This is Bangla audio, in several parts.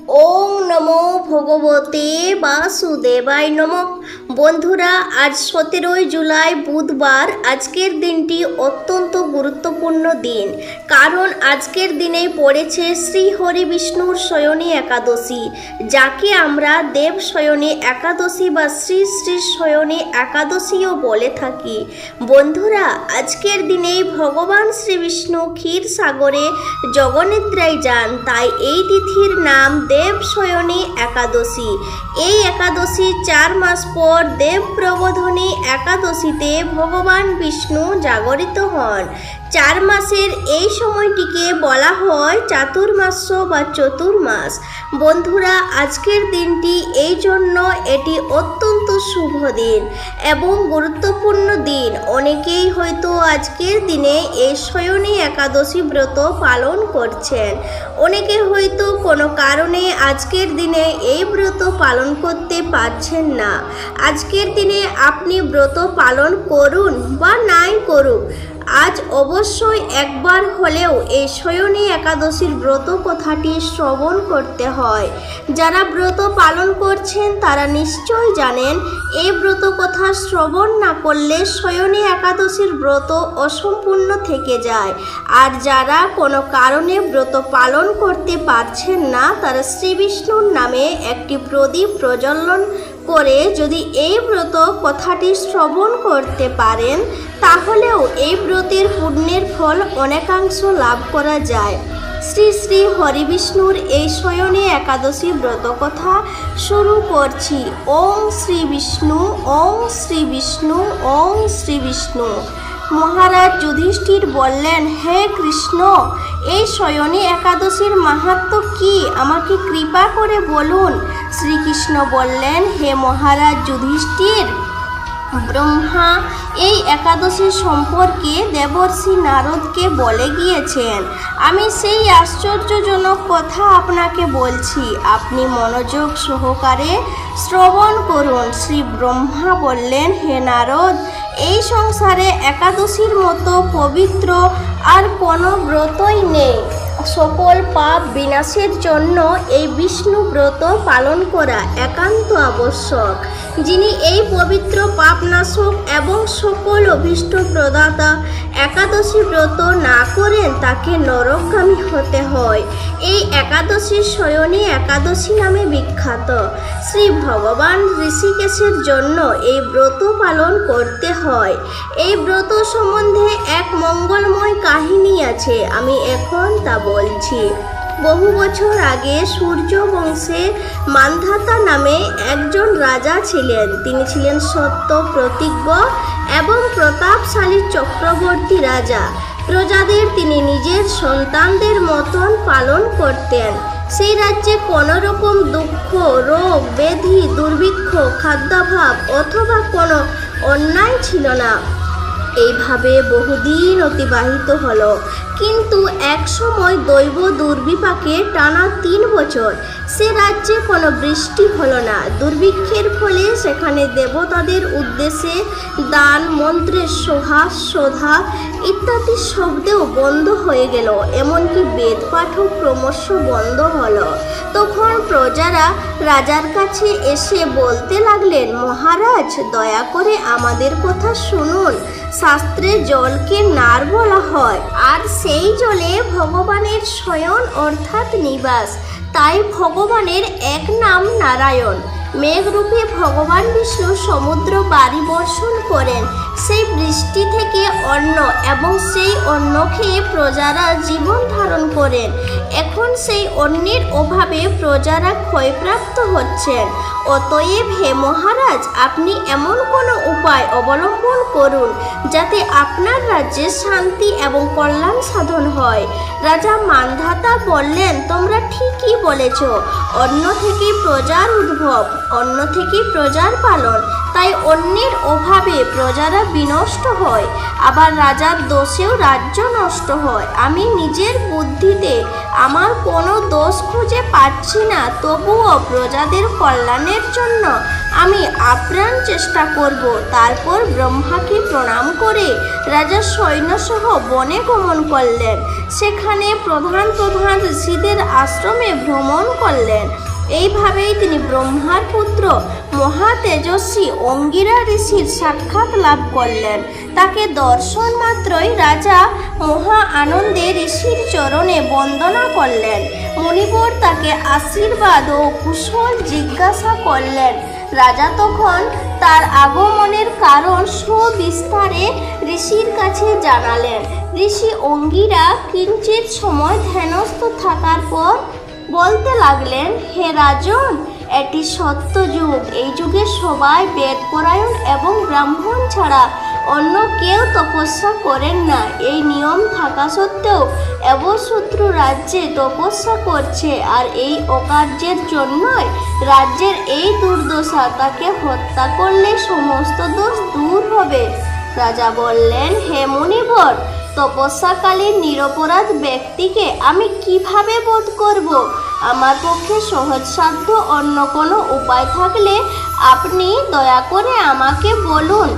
ওং নমো ভগবতে বাসুদেবায় নমঃ। বন্ধুরা, আজ 17 জুলাই বুধবার। আজকের দিনটি অত্যন্ত গুরুত্বপূর্ণ দিন, কারণ আজকের দিনেই পড়েছে শ্রী হরি বিষ্ণুর শয়নী একাদশী, যাকে আমরা দেব শয়নী একাদশী বা শ্রী শ্রী শয়নী একাদশীও বলে থাকি। বন্ধুরা, আজকের দিনেই ভগবান শ্রী বিষ্ণু ক্ষীর সাগরে জগনিদ্রায় যান, তাই এই তিথির নাম দেব শয়নী একাদশী। এই একাদশী 4 মাস পর দেব প্রবোধনী একাদশীতে ভগবান বিষ্ণু জাগরিত হন। 4 মাসের এই সময়টিকে বলা হয় চাতুর্মাস্য বা চতুর্মাস। বন্ধুরা, আজকের দিনটি এই জন্য এটি অত্যন্ত শুভ দিন এবং গুরুত্বপূর্ণ দিন। অনেকেই হয়তো আজকের দিনে এই শয়নী একাদশী ব্রত পালন করছেন। অনেকে হয়তো কোনো কারণে আজকের দিনে এই ব্রত পালন করতে পারছেন না। আজকের দিনে আপনি ব্রত পালন করুন বা নাই করুন, আজ অবশ্যই একবার হলেও এই শয়নী একাদশীর ব্রত কথাটি শ্রবণ করতে হয়। যারা ব্রত পালন করছেন তারা নিশ্চয় জানেন এই ব্রত কথা শ্রবণ না করলে শয়নী একাদশীর ব্রত অসম্পূর্ণ থেকে যায়। আর যারা কোনো কারণে ব্রত পালন করতে পারছেন না, তারা শ্রী বিষ্ণুর নামে একটি প্রদীপ প্রজ্বলন করে যদি এই ব্রত কথাটি শ্রবণ করতে পারেন, তাহলেও এই ব্রতের পুণ্যের ফল অনেকাংশ লাভ করা যায়। শ্রী শ্রী হরি বিষ্ণুর এই শয়নী একাদশী ব্রত কথা শুরু করছি। ওং শ্রী বিষ্ণু, ওং শ্রী বিষ্ণু, ওং শ্রী বিষ্ণু। মহারাজ যুধিষ্ঠির বললেন, হে কৃষ্ণ, এই শয়নী একাদশীর মাহাত্ম্য কি, আমাকে কৃপা করে বলুন। শ্রীকৃষ্ণ বললেন, হে মহারাজ যুধিষ্ঠির, ব্রহ্মা এই একাদশী সম্পর্কে দেবর্ষি নারদকে বলে গিয়েছেন। আমি সেই আশ্চর্যজনক কথা আপনাকে বলছি, আপনি মনোযোগ সহকারে শ্রবণ করুন। শ্রী ব্রহ্মা বললেন, হে নারদ, এই সংসারে একাদশীর মতো পবিত্র আর কোনো ব্রতই নেই। সকল পাপ বিনাশের জন্য এই বিষ্ণু ব্রত পালন করা একান্ত আবশ্যক। যিনি এই পবিত্র পাপনাশক এবং সকল অভীষ্ট প্রদাতা একাদশী ব্রত না করেন, তাকে নরকগামী হতে হয়। এই একাদশী শয়নী একাদশী নামে বিখ্যাত। শ্রী ভগবান ঋষিকেশের জন্য এই ব্রত পালন করতে হয়। এই ব্রত সম্বন্ধে এক মঙ্গলময় কাহিনী আছে, আমি এখন তা বলছি। বহু বছর আগে সূর্য বংশে মান্ধাতা নামে একজন রাজা ছিলেন। তিনি ছিলেন সত্য, প্রতিজ্ঞ এবং প্রতাপশালী চক্রবর্তী রাজা। প্রজাদের তিনি নিজের সন্তানদের মতন পালন করতেন। সেই রাজ্যে কোনো রকম দুঃখ, রোগ, ব্যাধি, দুর্ভিক্ষ, খাদ্যাভাব অথবা কোনো অন্যায় ছিল না। এইভাবে বহুদিন অতিবাহিত হলো, কিন্তু এক সময় দৈব দুর্বিপাকে টানা 3 বছর সে রাজ্যে কোনো বৃষ্টি হলো না। দুর্ভিক্ষের ফলে সেখানে দেবতাদের উদ্দেশ্যে দান, মন্ত্রের সোহা সোধা ইত্যাদি শব্দেও বন্ধ হয়ে গেল, এমনকি বেদ পাঠও ক্রমশ বন্ধ হলো। তখন প্রজারা রাজার কাছে এসে বলতে লাগলেন, মহারাজ, দয়া করে আমাদের কথা শুনুন। শাস্ত্রে জলকে নার বলা হয়, আর সেই জলে ভগবানের শয়ন অর্থাৎ নিবাস। তাই ভগবানের এক নাম নারায়ণ। মেঘরূপে ভগবান বিষ্ণু সমুদ্র বাড়ি বর্ষণ করেন সেই বৃষ্টি থেকে অন্ন, এবং সেই অন্ন খেয়ে প্রজারা জীবন ধারণ করেন। এখন সেই অন্নের অভাবে প্রজারা ক্ষয়প্রাপ্ত হচ্ছেন। অতএব হে মহারাজ, আপনি এমন কোনো উপায় অবলম্বন করুন যাতে আপনার রাজ্যে শান্তি এবং কল্যাণ সাধন হয়। রাজা মান্ধাতা বললেন, তোমরা ঠিকই বলেছ, অন্ন থেকে প্রজার উদ্ভব, অন্ন থেকে প্রজার পালন, তাই অন্যের অভাবে প্রজারা বিনষ্ট হয়, আবার রাজার দোষেও রাজ্য নষ্ট হয়। আমি নিজের বুদ্ধিতে আমার কোনো দোষ খুঁজে পাচ্ছি না, তবুও প্রজাদের কল্যাণের জন্য আমি আপ্রাণ চেষ্টা করব। তারপর ব্রহ্মাকে প্রণাম করে রাজা সৈন্যসহ বনে গমন করলেন। সেখানে প্রধান প্রধান ঋষিদের আশ্রমে ভ্রমণ করলেন। এইভাবেই তিনি ব্রহ্মার পুত্র মহা তেজস্বী অঙ্গিরা ঋষির সাক্ষাৎ লাভ করলেন। তাকে দর্শন মাত্রই রাজা মহা আনন্দে ঋষির চরণে বন্দনা করলেন। মুনিবর তাকে আশীর্বাদ ও কুশল জিজ্ঞাসা করলেন। রাজা তখন তার আগমনের কারণ সবিস্তারে ঋষির কাছে জানালেন। ঋষি অঙ্গিরা কিঞ্চিৎ সময় ধ্যানস্থ থাকার পর বলতে লাগলেন, হে রাজন, এটি সত্য যুগ। এই যুগে সবাই বেদপরায়ণ এবং ব্রাহ্মণ ছাড়া অন্য কেউ তপস্যা করেন না। এই নিয়ম থাকা সত্ত্বেও অবশত্রু রাজ্যে তপস্যা করছে, আর এই অকার্যের জন্যই রাজ্যের এই দুর্দশা। তাকে হত্যা করলে সমস্ত দোষ দূর হবে। রাজা বললেন, হে মুনিবর, তপস্যাকালীন নিরপরাধ ব্যক্তিকে আমি কিভাবে বধ করব? আমার পক্ষে সহজসাধ্য অন্য কোনো উপায় থাকলে আপনি দয়া করে আমাকে বলুন।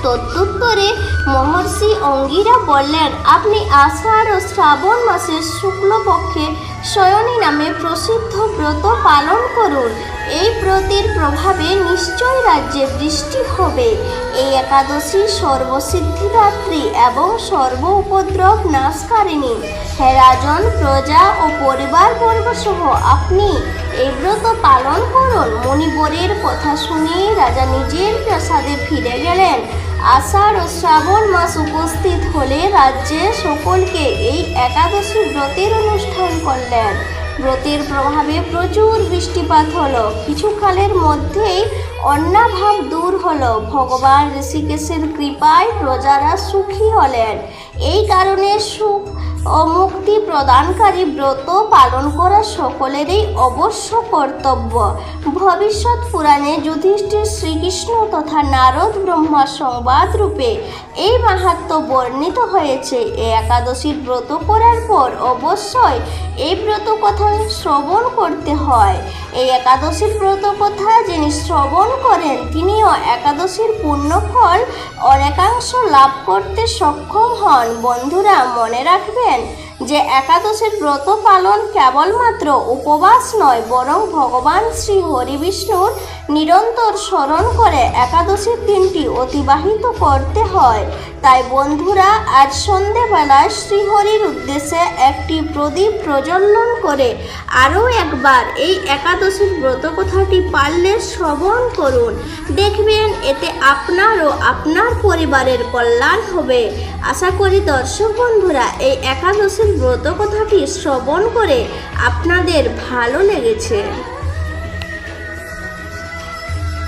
তদুত্তরে মহর্ষি অঙ্গিরা বললেন, আপনি আষাঢ় ও শ্রাবণ মাসের শুক্লপক্ষে শয়নী নামে প্রসিদ্ধ ব্রত পালন করুন। এই ব্রতের প্রভাবে নিশ্চয় রাজ্যে বৃষ্টি হবে। এই একাদশী সর্বসিদ্ধিদাত্রী এবং সর্ব উপদ্রব নাশকারিণী। হে রাজন, প্রজা ও পরিবারবর্গ সহ আপনি এই ব্রত পালন করুন। মণিবরের কথা শুনে রাজা নিজের প্রাসাদে ফিরে গেলেন। আষাঢ় ও শ্রাবণ মাস উপস্থিত হলে রাজ্যে সকলকে এই একাদশী ব্রতের অনুষ্ঠান করলেন। ব্রতের প্রভাবে প্রচুর বৃষ্টিপাত হলো। কিছুকালের মধ্যেই অন্নাভাব দূর হলো। ভগবান ঋষিকেশের কৃপায় প্রজারা সুখী হলেন। এই কারণে সুখ ও মুক্তি প্রদানকারী ব্রত পালন করা সকলেরই অবশ্য কর্তব্য। ভবিষ্যৎ পুরাণে যুধিষ্ঠির শ্রীকৃষ্ণ তথা নারদ ব্রহ্মা সংবাদ রূপে এই মাহাত্ম্য বর্ণিত হয়েছে। এই একাদশীর ব্রত করার পর অবশ্যই এই ব্রত কথা শ্রবণ করতে হয়। এই একাদশীর ব্রত কথা যিনি শ্রবণ করেন তিনিও একাদশীর পুণ্যফল অনেকাংশ লাভ করতে সক্ষম হন। বন্ধুরা, মনে রাখবেন যে একাদশীর ব্রত পালন কেবলমাত্র উপবাস নয়, বরং ভগবান শ্রী হরি বিষ্ণুর নিরন্তর স্মরণ করে একাদশীর দিনটি অতিবাহিত করতে হয়। তাই বন্ধুরা, আজ সন্ধেবেলায় শ্রীহরির উদ্দেশ্যে একটি প্রদীপ প্রজ্বলন করে আরও একবার এই একাদশীর ব্রত কথাটি পারলে শ্রবণ করুন। দেখবেন এতে আপনার ও আপনার পরিবারের কল্যাণ হবে। আশা করি দর্শক বন্ধুরা এই একাদশীর ব্রত কথাটি শ্রবণ করে আপনাদের ভালো লেগেছে।